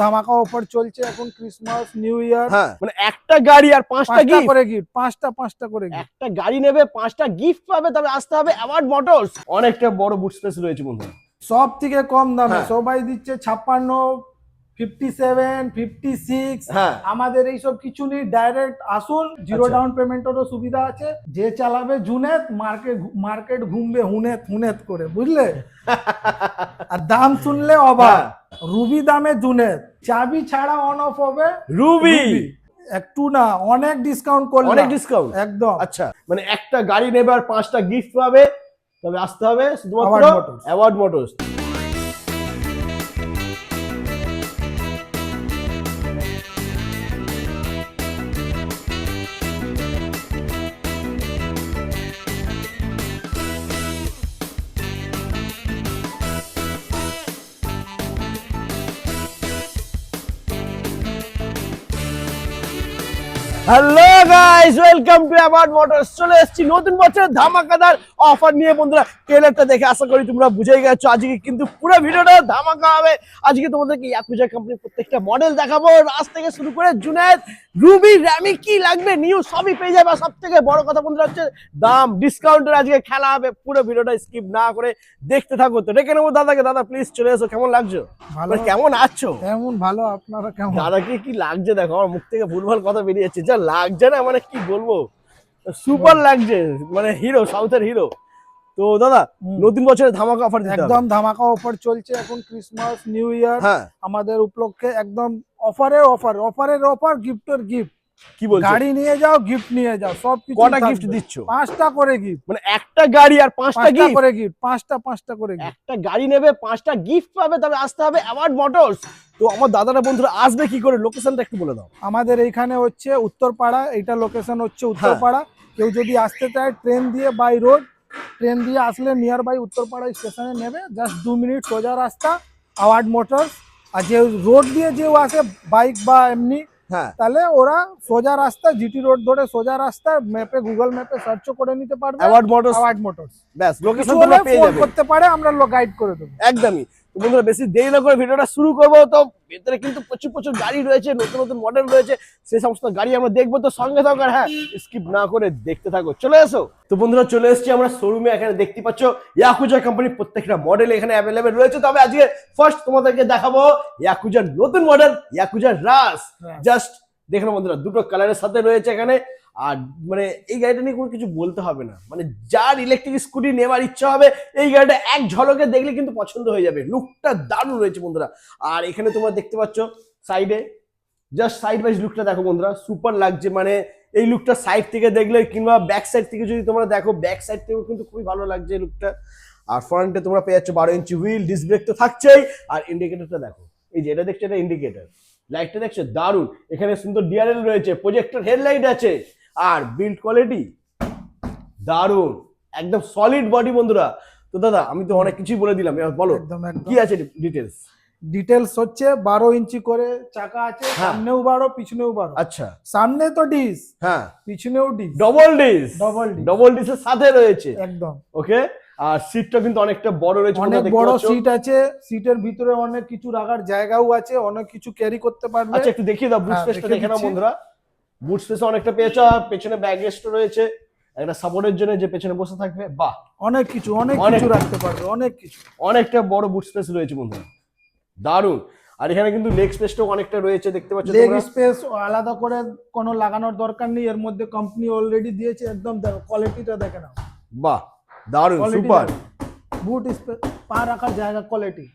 ধামাকা অফার চলছে এখন ক্রিসমাস নিউ ইয়ার। হ্যাঁ মানে একটা গাড়ি আর পাঁচটা গিফট করে গিফট, পাঁচটা করে গিফট। একটা গাড়ি নেবে পাঁচটা গিফট পাবে, তবে আসতে হবে অ্যাওয়ার্ড মোটরস। অনেকটা বড় বুট স্পেস রয়েছে বন্ধুরা। সব থেকে কম দামে হ্যাঁ। সবাই দিচ্ছে 56, 57, 56। হ্যাঁ। আমাদের এইসব কিছু নেই, ডাইরেক্ট আসুন, জিরো আচ্ছা। ডাউন পেমেন্টেরও সুবিধা আছে। যে চালাবে জুনেত, মার্কেট ঘুমবে হুনেত হুনেত করে, বুঝলে? আর দাম শুনলে অবাক, রুবি দামে জুনেত, চাবি ছাড়া অন অফ হবে রুবি। একটু না, অনেক ডিসকাউন্ট করলাম, অনেক ডিসকাউন্ট একদম। আচ্ছা মানে একটা গাড়ি নেবে আর পাঁচটা গিফট পাবে, তবে আসতে হবে শুধুমাত্র award motors. Hello guys, welcome to award motors. চলে এসেছি নতুন বছরের ধামাকাদার অফার নিয়ে বন্ধুরা। ট্রেলারটা দেখে আশা করি তোমরা বুঝেই গেছো আজকে কিন্তু পুরো ভিডিওটা ধামাকা হবে। আজকে তোমাদেরকে ইয়াকুজা কোম্পানির প্রত্যেকটা মডেল দেখাবো, রাজ থেকে শুরু করে জুনায়েদ, রুবি, র্যামি, কি লাগবে নিউ সবই পেয়ে যাবে। সব থেকে বড় কথা বন্ধুরা হচ্ছে দাম, ডিসকাউন্টের আজকে খেলা হবে। পুরো ভিডিওটা স্কিপ না করে দেখতে থাকো। তো ডেকে নেবো দাদাকে। দাদা প্লিজ চলে এসো। কেমন লাগছো? ভালো। কেমন আছো? কেমন ভালো, আপনারা কেমন? দাদাকে কি লাগছে দেখো, আমার মুখ থেকে ভুলভাল কথা বেরিয়েছে, যা লাগছে না মানে কি বলবো, সুপার লাগছে, মানে হিরো, সাউথের হিরো। তো দাদা নতুন বছরের ধামাকা অফার দিতে হবে। একদম ধামাকা অফার চলছে এখন ক্রিসমাস নিউ ইয়ার। হ্যাঁ আমাদের উপলক্ষে একদম অফারের অফার, গিফটের গিফট। কি বলছো? গাড়ি নিয়ে যাও, গিফট নিয়ে যাও, সব কিছু। কটা গিফট দিচ্ছ? 5টা করে গিফট, মানে একটা গাড়ি আর পাঁচটা গিফট করে গিফট, পাঁচটা করে গিফট। একটা গাড়ি নেবে পাঁচটা গিফট পাবে, তবে আসতে হবে অ্যাওয়ার্ড মোটরস। তো আমার দাদারা বন্ধুরা আসবে কি করে, লোকেশনটা একটু বলে দাও। আমাদের এইখানে হচ্ছে উত্তরপাড়া, এটা লোকেশন হচ্ছে উত্তরপাড়া। কেউ যদি আসতে চায় ট্রেন দিয়ে বাই রোড, ট্রেন দিয়ে আসলে নিয়ার বাই উত্তরপাড়া স্টেশনে নেবে, জাস্ট 2 মিনিট সোজা রাস্তা, অ্যাওয়ার্ড মোটরস। আর যে রোড দিয়ে যেও আসে বাইক বা এমনি, হ্যাঁ তাহলে ওরা সোজা রাস্তা, জিটি রোড ধরে সোজা রাস্তা, ম্যাপে গুগল ম্যাপে সার্চ করে নিতে পারবে অ্যাওয়ার্ড মোটরস। ব্যাস লোকেশন তোমরা পেয়ে যাবে, করতে পারে, আমরা গাইড করে দেবো একদমই। তো বন্ধুরা বেশি দেরি না করে ভিডিওটা শুরু করবো। তো ভেতরে কিন্তু প্রচুর গাড়ি রয়েছে, নতুন নতুন মডেল রয়েছে, সেই সমস্ত গাড়ি আমরা দেখবো। তো সঙ্গে থাকো, আর হ্যাঁ স্কিপ না করে দেখতে থাকো। চলে এসো। তো বন্ধুরা চলে এসেছি আমরা শোরুমে। এখানে দেখতে পাচ্ছ ইয়াকুজা কোম্পানির প্রত্যেকটা মডেল এখানে অ্যাভেলেবেল রয়েছে। তবে আজকে ফার্স্ট তোমাদেরকে দেখাবো ইয়াকুজার নতুন মডেল, ইয়াকুজা রাজ। জাস্ট দেখুন বন্ধুরা, দুটো কালারের সাথে রয়েছে এখানে। আর মানে এই গাড়িটা নিয়ে কোনো কিছু বলতে হবে না, মানে যার ইলেকট্রিক স্কুটি নেওয়ার ইচ্ছা হবে এই গাড়িটা এক ঝলকে দেখলে কিন্তু পছন্দ হয়ে যাবে। লুকটা দারুণ রয়েছে বন্ধুরা। আর এখানে তোমরা দেখতে পাচ্ছ সাইডে, জাস্ট সাইড ওয়াইজ লুকটা দেখো বন্ধুরা, সুপার লাগছে। মানে এই লুকটা সাইড থেকে দেখলে কিংবা ব্যাক সাইড থেকে যদি তোমরা দেখো, ব্যাক সাইড থেকেও কিন্তু খুবই ভালো লাগছে এই লুকটা। আর ফ্রন্টে তোমরা পেয়ে যাচ্ছ 12 ইঞ্চি হুইল, ডিস্ক ব্রেক তো থাকছেই। আর ইন্ডিকেটরটা দেখো, এই যে এটা দেখছো, এটা ইন্ডিকেটর, লাইটটা দেখছো দারুণ। এখানে সুন্দর ডিআরএল রয়েছে, প্রজেক্টর হেডলাইট আছে। আর বিল্ড কোয়ালিটি দারুণ, একদম সলিড বডি বন্ধুরা। তো দাদা আমি তো অনেক কিছুই বলে দিলাম, এবার বলো কি আছে ডিটেলস। হচ্ছে 12 ইঞ্চি করে চাকা আছে, সামনেও 12 পিছনেও 12। আচ্ছা, সামনে তো ডিস, হ্যাঁ পিছনেও ডিস, ডবল ডিসের সাথে রয়েছে একদম। ওকে। আর সিটটা কিন্তু অনেকটা বড় রয়েছে, অনেক বড় সিট আছে, সিটের ভিতরে অনেক কিছু রাখার জায়গাও আছে, অনেক কিছু ক্যারি করতে পারবে। আচ্ছা একটু দেখিয়ে দাও বুট স্পেসটা, দেখে নাও বন্ধুরা। বুট স্পেসে অনেকটা পেয়েছো, পেছনে ব্যাগ রেস্ট রয়েছে, একটা সাপোর্টের জন্য যে পেছনে বসে থাকবে, বাহ অনেক কিছু রাখতে পারবে, অনেক কিছু। অনেকটা বড় বুট স্পেস রয়েছে বন্ধুরা, দারুণ। আর এখানে কিন্তু লেগ স্পেসটাও অনেকটা রয়েছে, দেখতে পাচ্ছ। লেগ স্পেস আলাদা করে কোনো লাগানোর দরকার নেই, এর মধ্যে কোম্পানি অলরেডি দিয়েছে। একদম দেখো, কোয়ালিটিটা দেখে নাও, বাহ দারুণ, সুপার। বুট স্পেস, পা রাখার জায়গা, কোয়ালিটি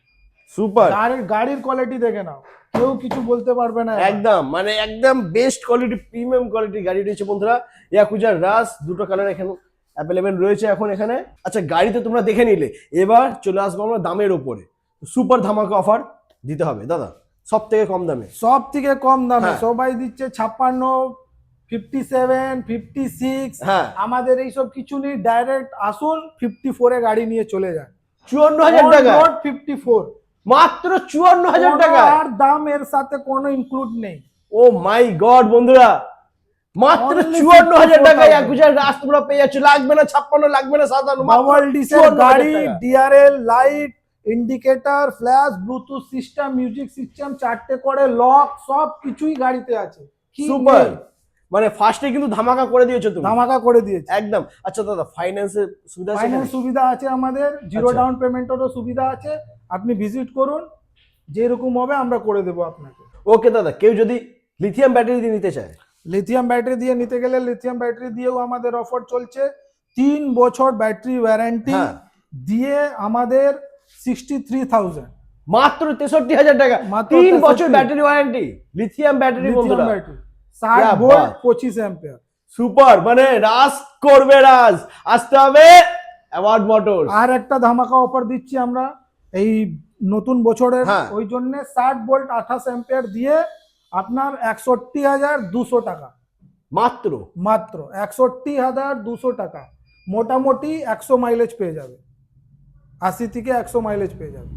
সুপার। গাড়ির কোয়ালিটি দেখে নাও, কেউ কিছু বলতে পারবে না। একদম মানে একদম বেস্ট কোয়ালিটি, প্রিমিয়াম কোয়ালিটির গাড়ি রয়েছে বন্ধুরা। ইয়াকুজা রাজ, দুটো কালার এখানে অ্যাভেলেবেল রয়েছে এখন এখানে। আচ্ছা গাড়িতে তোমরা দেখে নিলে, এবার চলে আসবো আমরা দামের ওপরে। সুপার ধামাকা অফার দিতে হবে দাদা, সব থেকে কম দামে। সবাই দিচ্ছে 56, 57, 56। হ্যাঁ আমাদের এইসব কিছু নেই, ডাইরেক্ট আসুন, 54 এ গাড়ি নিয়ে চলে যান। 54,000 টাকা, 54, মাত্র 54,000 টাকা। আর দাম এর সাথে কোনো ইনক্লুড নেই। ও মাই গড বন্ধুরা, মাত্র 54,000 টাকা ইয়াকুজা রাজ তোমরা পেয়ে যাচ্ছ। লাগবে না 56, লাগবে না 57, ডাবল ডিসেল গাড়ি, DRL light, indicator, flash, bluetooth system, music system, 4টে করে লক, সব কিছুই গাড়িতে আছে। কি সুপার, নেই? মানে ফার্স্টে কিন্তু ধামাকা করে দিয়েছো তুমি ধামাকা করে দিয়েছে। একদম। আচ্ছা দাদা, ফাইন্যান্সের সুবিধা আছে ফাইন্যান্স এখানে? সুবিধা আছে আমাদের, জিরো আচ্ছা। ডাউন পেমেন্টেরও সুবিধা আছে। আপনি ভিজিট করুন, যেরকম হবে আমরা করে দেবো আপনাকে। ওকে দাদা, কেউ যদি লিথিয়াম ব্যাটারি দিয়ে নিতে চায়? লিথিয়াম ব্যাটারি দিয়ে নিতে গেলে লিথিয়াম ব্যাটারি দিয়েও আমাদের অফার চলছে। 3 বছর ব্যাটারি ওয়ারেন্টি হ্যাঁ। দিয়ে আমাদের 63,000 মাত্র 63,000 টাকা, মাত্র 3 বছর 63 battery warranty, lithium battery lithium বন্ধুরা। ব্যাটারি, 60 क्या ভোল্ট, बात। 25 অ্যাম্পিয়ার। সুপার, মানে রাজ করবে রাজ, আসতে হবে অ্যাওয়ার্ড মোটরস। আর একটা ধামাকা অফার দিচ্ছি আমরা এই নতুন বছরের, হ্যাঁ। ওই জন্য 60 ভোল্ট 28 অ্যাম্পিয়ার দিয়ে আপনার 61,200 টাকা, মাত্র মাত্র 61,200 টাকা। মোটামুটি 100 মাইলেজ পেয়ে যাবে, 80 থেকে 100 মাইলেজ পেয়ে যাবে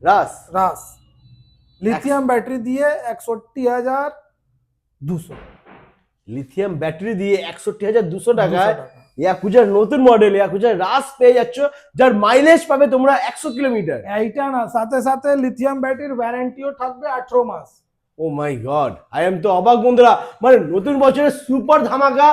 রাস। রাস। লিথিয়াম ব্যাটারি দিয়ে 61,200 লিথিয়াম ব্যাটারি দিয়ে 61,200 টাকায় 200 টাকা। ইয়াকুজার নতুন মডেল ইয়াকুজার রাস পেয়ে যাচ্ছ, যার মাইলেজ পাবে তোমরা 100 কিলোমিটার। এইটা না, সাথে সাথে লিথিয়াম ব্যাটারির ওয়ারেন্টিও থাকবে 18 মাস। ও মাই গড, আই এম তো অবাক বন্ধুরা, মানে নতুন বছরের সুপার ধামাকা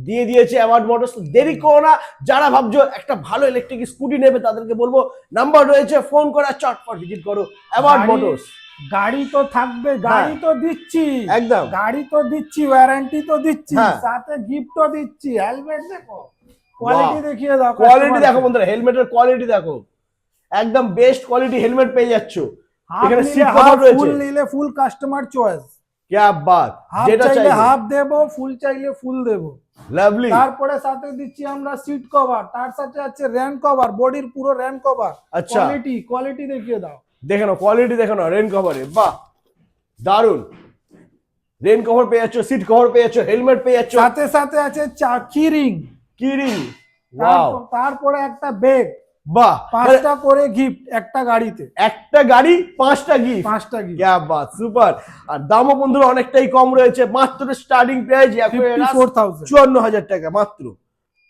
দিয়ে দিয়েছে অ্যাওয়ার্ড মোটরস। দেরি করো না, যারা ভাবছো একটা ভালো ইলেকট্রিক স্কুটি নেবে তাদেরকে বলবো নাম্বার রয়েছে, ফোন করে চটপট ভিজিট করো অ্যাওয়ার্ড গাড়ি- মোটরস। গাড়ি তো থাকবে, গাড়ি তো দিচ্ছি একদম। গাড়ি তো দিচ্ছি, ওয়ারেন্টি তো দিচ্ছি, হ্যাঁ। সাথে গিফটও দিচ্ছি। হেলমেট দেখো, কোয়ালিটি দেখিয়ে দাও, কোয়ালিটি customer দেখো কে। বন্ধুরা, হেলমেটের কোয়ালিটি দেখো, একদম বেস্ট কোয়ালিটি হেলমেট পেয়ে যাচ্ছ। হাফ এখানে নিলে সিট হাফ, কভার রয়েছে। ফুল নিলে ফুল, কাস্টমার চয়েস। क्या बात, হাফ যেটা চাইলে চাইবে। হাফ দেবো, ফুল চাইলে ফুল দেবো। লাভলি। তারপরে সাথে দিচ্ছি আমরা সিট কভার, তার সাথে আছে র্যান কভার, বডির পুরো র্যান কভার। আচ্ছা। কোয়ালিটি দেখিয়ে দাও। দেখে নাও কোয়ালিটি, দেখে নাও রেন কভারে, বাহ দারুন। রেন কভার পেয়ে যাচ্ছ, সিট কভার পেয়ে যাচ্ছ, হেলমেট পেয়ে যাচ্ছ, সাথে সাথে আছে চাকি রিং, কি রিং, ওয়াও তারপরে একটা ব্যাগ, বাহ। 5টা করে গিফট একটা গাড়িতে, একটা গাড়ি 5টা গিফট, 5টা গিফট। क्या बात, সুপার। আর দামও বন্ধুরা অনেকটাই কম রয়েছে, মাত্র স্টার্টিং প্রাইস 54,000। 54,000 টাকা মাত্র।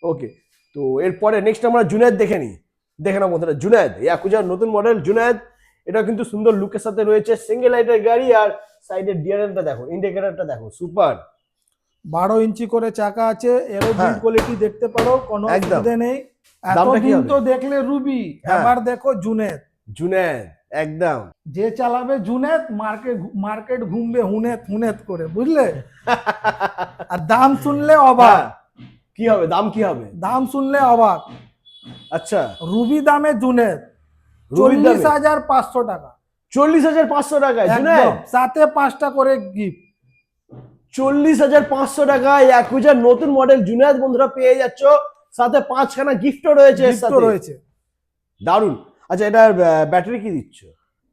ওকে, তো এরপরে নেক্সট আমরা জুনায়েদ দেখে নিই। দেখে নাও বন্ধুরা, জুনায়েদ ইয়াকুজার নতুন মডেল জুনায়েদ। এটা কিন্তু সুন্দর লুকের সাথে রয়েছে, সিঙ্গেল লাইটের গাড়ি, আর সাইডের ডিআরএলটা দেখো, ইন্ডিকেটরটা দেখো, সুপার। 12 ইঞ্চি করে চাকা আছে, এরো হ্যাঁ। বিল্ড কোয়ালিটি দেখতে পারো, কোনো একদম। অসুবিধা নেই। দামটা কি এতদিন হবে? তো দেখলে রুবি, হ্যাঁ। এবার দেখো জুনেদ। জুনায়েদ একদম। যে চালাবে জুনেদ, মার্কেট ঘুমবে হুনেত হুনেত করে, বুঝলে? আর দাম শুনলে অবাক, হ্যাঁ, কি হবে, দাম কি হবে? দাম শুনলে অবাক। আচ্ছা, রুবি দামে জুনেদ রুবির দামে 40,500 টাকা 40,500 টাকায় জুনায়েদ, একদম, সাথে 5টা করে গিফট। 40,500 টাকায় ইয়াকুজার নতুন মডেল জুনায়েদ বন্ধুরা পেয়ে যাচ্ছ, সাথে 5খানা গিফটও রয়েছে এর গিফটও সাথে। রয়েছে। দারুন। আচ্ছা, এটার ব্যাটারি কি দিচ্ছ?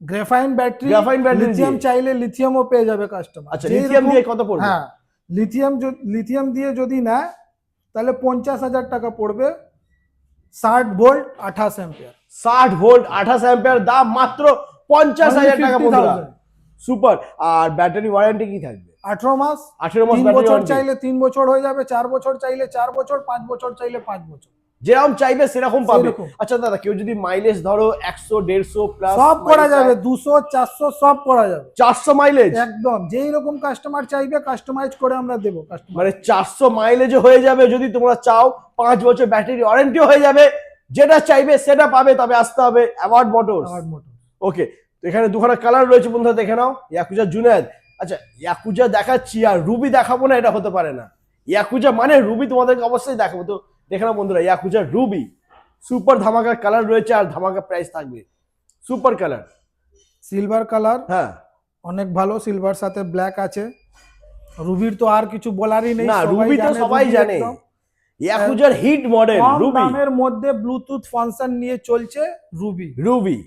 Graphene battery, graphene battery lithium দিয়ে। চাইলে লিথিয়ামও পেয়ে যাবে কাস্টমার। আচ্ছা, লিথিয়াম দিয়ে কত পড়বে? হ্যাঁ, লিথিয়াম দিয়ে যদি নেয় তাহলে 50,000 টাকা পড়বে, 60 ভোল্ট 28 অ্যাম্পিয়ার। 60 ভোল্ট 28 অ্যাম্পিয়ার, দাম মাত্র 50,000 টাকা বন্ধুরা। 50,000 সুপার। আর ব্যাটারি ওয়ারেন্টি কি থাকবে? 18 মাস। 18 মাস 3 ব্যাটারি বছর ওয়ারেন্টি। চাইলে 3 বছর হয়ে যাবে, 4 বছর চাইলে 4 বছর, 5 বছর চাইলে 5 বছর, যেরকম চাইবে সেরকম পাবে। সেরকম। আচ্ছা দাদা, কেউ যদি মাইলেজ ধরো 100 150 প্লাস সব করা যাবে, 200 400 সব করা যাবে 400 মাইলেজ, একদম। যেই রকম কাস্টমার চাইবে কাস্টমাইজ করে আমরা দেবো কাস্টমার। মানে 400 মাইলেজে হয়ে যাবে যদি তোমরা চাও। 5 বছর ব্যাটারি ওয়ারেন্টিও হয়ে যাবে, যেটা চাইবে সেটা পাবে। তবে আসতে হবে অ্যাওয়ার্ড মোটরস। ওকে, তো এখানে দুখানা কালার রয়েছে বন্ধুরা, দেখে নাও। ইয়াকুজা জুনায়েদ। আচ্ছা, ইয়াকুজা দেখাচ্ছি আর রুবি দেখাবো না, এটা হতে পারে না। ইয়াকুজা মানে রুবি তোমাদেরকে অবশ্যই দেখাবো। তো দেখে নাও বন্ধুরা, ইয়াকুজা রুবি, সুপার ধামাকা কালার রয়েছে আর ধামাকা প্রাইস থাকবে। সুপার কালার, সিলভার কালার, হ্যাঁ অনেক ভালো। সিলভার সাথে ব্ল্যাক আছে। রুবির তো আর কিছু বলারই নেই, না, রুবি তো সবাই রুবি জানে, একদম। ইয়াকুজার হিট মডেল কম রুবি। দামের মধ্যে ব্লুটুথ ফাংশন নিয়ে চলছে রুবি। রুবি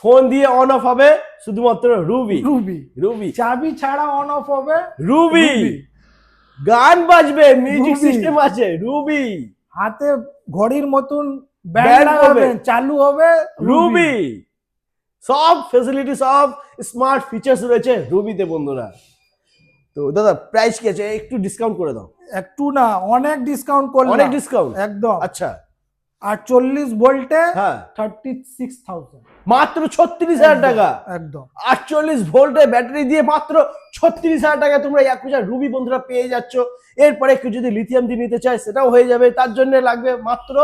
ফোন দিয়ে অন অফ হবে শুধুমাত্র রুবি। রুবি রুবি চাবি ছাড়া অন অফ হবে রুবি, গান বাজবে, মিউজিক রুবি। সিস্টেম আছে হাতে রুবি। ঘড়ির মতন ব্যান্ড ব্যান্ড হবে। লাগাবেন, চালু হবে রুবি, সব ফেসিলিটি, সব স্মার্ট ফিচার্স রয়েছে রুবিতে বন্ধুরা। তো দাদা, প্রাইস কি আছে? একটু ডিসকাউন্ট করে দাও। একটু না, অনেক ডিসকাউন্ট করলাম। অনেক ডিসকাউন্ট, একদম। আচ্ছা। 48 ভোল্টে হ্যাঁ, 36,000 মাত্র 36,000 টাকা। একদম 48 ভোল্টের ব্যাটারি দিয়ে মাত্র 36,000 টাকা তোমরা ইয়াকুজা রুবি বন্ধুরা পেয়ে যাচ্ছ। এরপরে একটু যদি লিথিয়াম দিয়ে নিতে চায় সেটাও হয়ে যাবে, তার জন্য লাগবে মাত্র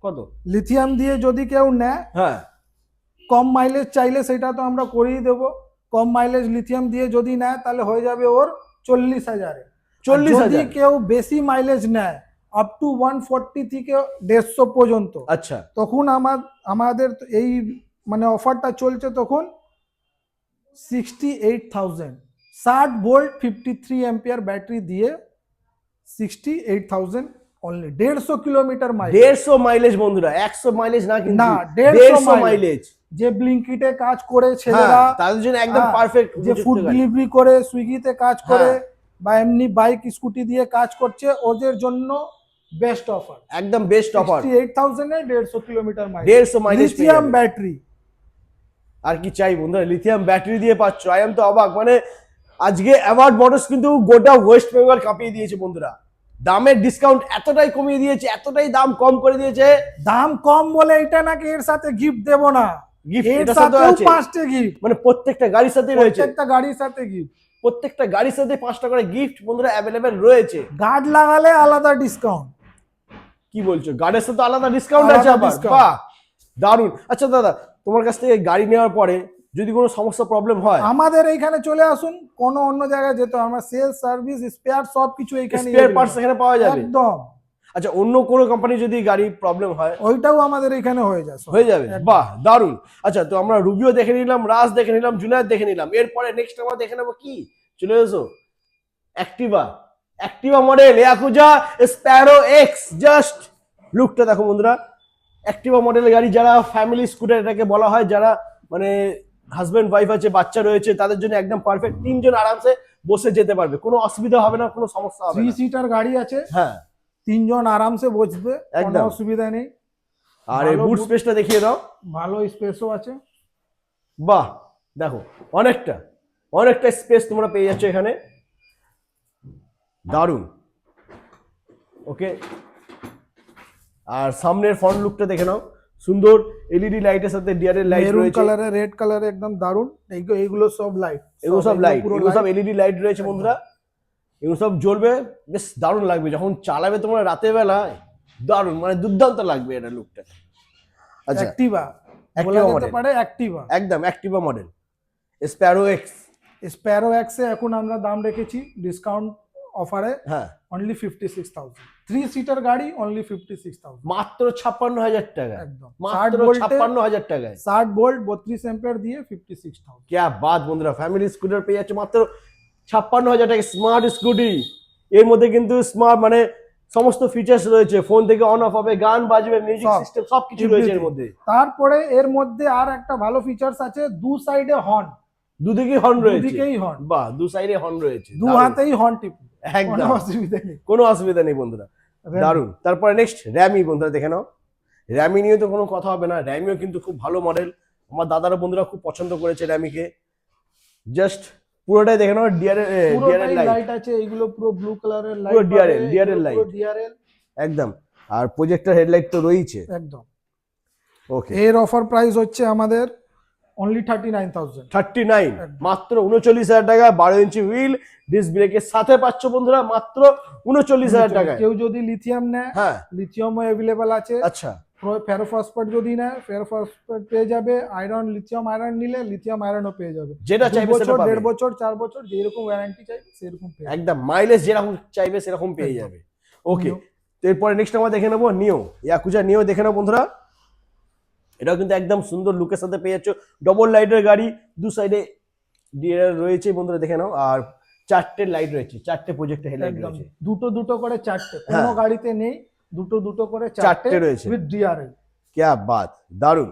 কত? লিথিয়াম দিয়ে যদি কেউ নেয়, হ্যাঁ কম মাইলেজ চাইলে সেটা তো আমরা করেই দেবো। কম মাইলেজ লিথিয়াম দিয়ে যদি নেয় তাহলে হয়ে যাবে ওর 40,000-এ। 40,000 যদি কেউ বেশি মাইলেজ নেয় আপ টু 140 থেকে 150 পর্যন্ত, আচ্ছা তখন আমাদের এই মানে অফারটা চলছে তখন 68,000, 60 ভোল্ট 53 অ্যাম্পিয়ার ব্যাটারি দিয়ে 68,000 অনলি। 150 kilometre mileage. 150 মাইলেজ বন্ধুরা, 100 মাইলেজ না কিন্তু, না, 150 মাইলেজ। যে ব্লিঙ্কিটে কাজ করে ছেলেরা, তাদের জন্য একদম হ্যাঁ, পারফেক্ট। যে ফুড ডেলিভারি করে, সুইগিতে কাজ করে, বা এমনি বাইক স্কুটি দিয়ে কাজ করছে, ওদের জন্য বেস্ট অফার। একদম বেস্ট অফার। 68,000 এ 150 kilometre mileage, 150 mileage lithium battery. আর কি চাই বন্ধুরা, লিথিয়াম ব্যাটারি দিয়ে পাচ্ছ। আই এম তো অবাক, মানে আজকে অ্যাওয়ার্ড মোটরস কিন্তু গোটা ওয়েস্ট বেঙ্গল কাঁপিয়ে দিয়েছে বন্ধুরা। দামের ডিসকাউন্ট এতটাই কমিয়ে দিয়েছে, এতটাই দাম কম করে দিয়েছে। দাম কম বলে এটা নাকি এর সাথে গিফট দেব না, গিফট এর এটা সাথে সাথে আছে, 5টা গিফট, মানে প্রত্যেকটা গাড়ির সাথে রয়েছে, প্রত্যেকটা গাড়ির সাথে গিফট, প্রত্যেকটা গাড়ির সাথে 5টা করে গিফট বন্ধুরা অ্যাভেলেবেল রয়েছে। গার্ড লাগালে আলাদা ডিসকাউন্ট। কি বলছো, গাড়ির সাথে আলাদা ডিসকাউন্ট আছে আলাদা আবার? discount। বাহ দারুন। আচ্ছা দাদা, তোমার কাছ থেকে গাড়ি নেওয়ার পরে যদি কোনো সমস্যা প্রবলেম হয়, আমাদের এইখানে চলে আসুন, কোনো অন্য জায়গায় যেতে হবে? আমরা সেলস, সার্ভিস, স্পেয়ার সবকিছু এইখানে, স্পেয়ার পার্টস এখানে পাওয়া যাবে একদম। আচ্ছা, অন্য কোনো কোম্পানি যদি গাড়ি প্রবলেম হয় ওইটাও আমাদের এখানে হয়ে যায়, হয়ে যাবে? বাহ দারুন। আচ্ছা, তো আমরা রুবিও দেখে নিলাম, রাজ দেখে নিলাম, জুনায়েদ দেখে নিলাম, এরপরে নেক্সট আমরা দেখে নেবো কি, চলে এসো Activa. Activa model yakuza Sparrow x. Just লুকটা দেখো বন্ধুরা। অ্যাক্টিভা মডেলের গাড়ি, যারা ফ্যামিলি স্কুটার এটাকে বলা হয়, যারা মানে হাজবেন্ড ওয়াইফ আছে, বাচ্চা রয়েছে, তাদের জন্য একদম পারফেক্ট। 3 জন আরামসে বসে যেতে পারবে, কোনো অসুবিধা হবে না, কোনো সমস্যা হবে 3 না। সিটার গাড়ি আছে, হ্যাঁ 3 জন আরামসে বসবে, কোনো একদম। অসুবিধা নেই। আর এই ভালো বুট স্পেসটা দেখিয়ে দাও। ভালো স্পেসও আছে। বাহ দেখো, অনেকটা অনেকটা স্পেস তোমরা পেয়ে যাচ্ছ এখানে, দারুন। ওকে, আর সামনের ফ্রন্ট লুকটা দেখে নাও, সুন্দর এলইডি লাইটের সাথে ডিআরএল লাইট মেরুন রয়েছে, কালারে, রেড কালারে, একদম দারুন। এইগুলো সব লাইট, এগুলো সব লাইট, এগুলো সব এলইডি লাইট রয়েছে বন্ধুরা। এগুলো সব জ্বলবে, বেশ দারুণ লাগবে যখন চালাবে তোমরা রাতের বেলায়, দারুণ মানে দুর্দান্ত লাগবে এটা লুকটা। আচ্ছা, অ্যাক্টিভা বলা Activa যেতে model। পারে, অ্যাক্টিভা। একদম Activa model Sparrow x. Sparrow এক্সে এখন আমরা দাম রেখেছি ডিসকাউন্ট অফারে হ্যাঁ অনলি 56,000। 3 সিটার গাড়ি অনলি 56,000, মাত্র 56,000 টাকা, একদম। মাত্র 56,000 টাকায় 60 ভোল্ট 32 অ্যাম্পিয়ার দিয়ে 56,000। क्या बात বন্ধুরা, ফ্যামিলি স্কুটার পেয়ে যাচ্ছে মাত্র 56,000 টাকা। স্মার্ট স্কুটি, এর মধ্যে কিন্তু স্মার্ট মানে সমস্ত ফিচার্স রয়েছে, ফোন থেকে অন অফ হবে, গান বাজবে, মিউজিক সব, সিস্টেম সবকিছু রয়েছে এর everything। মধ্যে। তারপরে এর মধ্যে আর একটা ভালো ফিচার্স আছে, দু সাইডে হর্ন, দুদিকেই হর্ন রয়েছে, দুদিকেই হর্ন, বাহ দু সাইডে হর্ন রয়েছে, দু দারুণ। হাতেই হর্ন টিপি, কোনো একদম অসুবিধা নেই। কোনো অসুবিধা নেই বন্ধুরা, RAM। দারুণ। তারপরে নেক্সট র্যামি বন্ধুরা দেখে নাও। র্যামি নিয়ে তো কোনো কথা হবে না, র্যামিও কিন্তু খুব ভালো মডেল, আমার দাদারা বন্ধুরা খুব পছন্দ করেছে র্যামিকে। জাস্ট পুরোটাই দেখে নাও ডিআরএল পুরোটাই লাইট, লাইট আছে, এগুলো পুরো ব্লু কালারের লাইট, পুরো DRL লাইট। ডিআরএল একদম। আর প্রজেক্টর হেডলাইট তো রয়েছে, একদম। ওকে। এর অফার প্রাইস হচ্ছে আমাদের অনলি 39,000। 39, একদম। মাত্র 39,000 টাকা। 12 ইঞ্চি হুইল ডিস্ক ব্রেকের সাথে পাচ্ছ বন্ধুরা মাত্র 39,000 টাকায়। কেউ যদি লিথিয়াম নেয়, হ্যাঁ লিথিয়ামও অ্যাভেলেবেল আছে। আচ্ছা, ফেরোফসফেট যদি নেয়, ফেরোফসফেট পেয়ে যাবে। আয়রন, লিথিয়াম আয়রন নিলে লিথিয়াম আয়রনও পেয়ে যাবে। যেটা 2 চাইবে সেটা বছর, পাবে। 1.5 বছর, 4 বছর, যেরকম ওয়ারেন্টি চাইবে সেরকম পেয়ে যাবে। একদম মাইলেজ যেরকম চাইবে সেরকম পেয়ে একদম। যাবে। ওকে, Neo। তো এরপরে নেক্সট আমরা দেখে নেবো নিও, ইয়াকুজা নিও দেখে নাও বন্ধুরা। এটাও কিন্তু একদম সুন্দর লুকের সাথে পেয়ে যাচ্ছ, ডবল লাইটের গাড়ি, দু সাইডে ডিআরএল রয়েছে বন্ধুরা দেখে নাও, আর 4টে লাইট রয়েছে, 4টে প্রজেক্টর হেডলাইট একদম রয়েছে। দুটো দুটো করে 4টে, কোনো হ্যাঁ। গাড়িতে নেই, দুটো দুটো করে 4টে চারটে রয়েছে। With DRL. क्या बात, দারুন।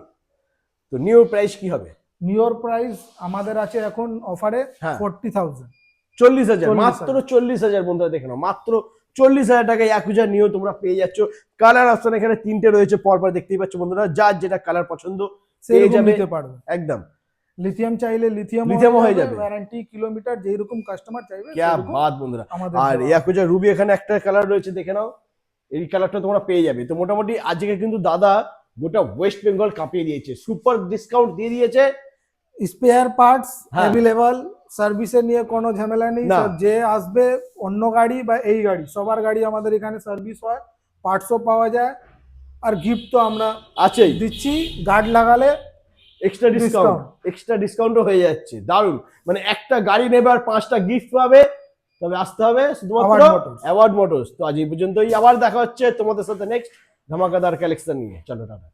তো নিওর প্রাইস কি হবে? নিওর প্রাইস আমাদের আছে এখন অফারে হ্যাঁ। 40,000। 40,000, 40,000 মাত্র 40,000 বন্ধুরা দেখে নাও, মাত্র 40,000 টাকায় ইয়াকুজা নিও তোমরা পেয়ে যাচ্ছ। কালার অপশন এখানে 3টে রয়েছে, পরপর দেখতেই পাচ্ছ বন্ধুরা, যার যেটা কালার পছন্দ পেয়ে সেরকম যাবে। নিতে পারবে। একদম লিথিয়াম চাইলে লিথিয়ামও হয়ে যাবে। ওয়ারেন্টি কিলোমিটার যেরকম কাস্টমার চাইবে क्या সেরকম बात বন্ধুরা। আমাদের আর দেওয়া ইয়াকুজা রুবি এখানে একটা কালার রয়েছে দেখে নাও, এই কালারটা তোমরা পেয়ে যাবে। তো মোটামুটি আজকে কিন্তু দাদা গোটা ওয়েস্ট বেঙ্গল কাঁপিয়ে দিয়েছে, সুপার ডিসকাউন্ট দিয়ে দিয়েছে। স্পেয়ার পার্টস হ্যাঁ। অ্যাভেলেবল, সার্ভিসে নিয়ে কোনো ঝামেলা নেই। না। যে আসবে অন্য গাড়ি বা এই গাড়ি, সবার গাড়ি আমাদের এখানে সার্ভিস হয়, পার্টসও পাওয়া যায়, আর গিফট তো আমরা আছেই, দিচ্ছি। গার্ড লাগালে এক্সট্রা ডিসকাউন্টও হয়ে যাচ্ছে, দারুণ। মানে একটা গাড়ি নেবে আর 5টা গিফট পাবে। তবে আসতে হবে শুধুমাত্র Award Motors। Award motors. তো আজ এই পর্যন্তই, আবার দেখা হচ্ছে তোমাদের সাথে নেক্সট ধামাকাদার কালেকশন নিয়ে। চলো টাটা।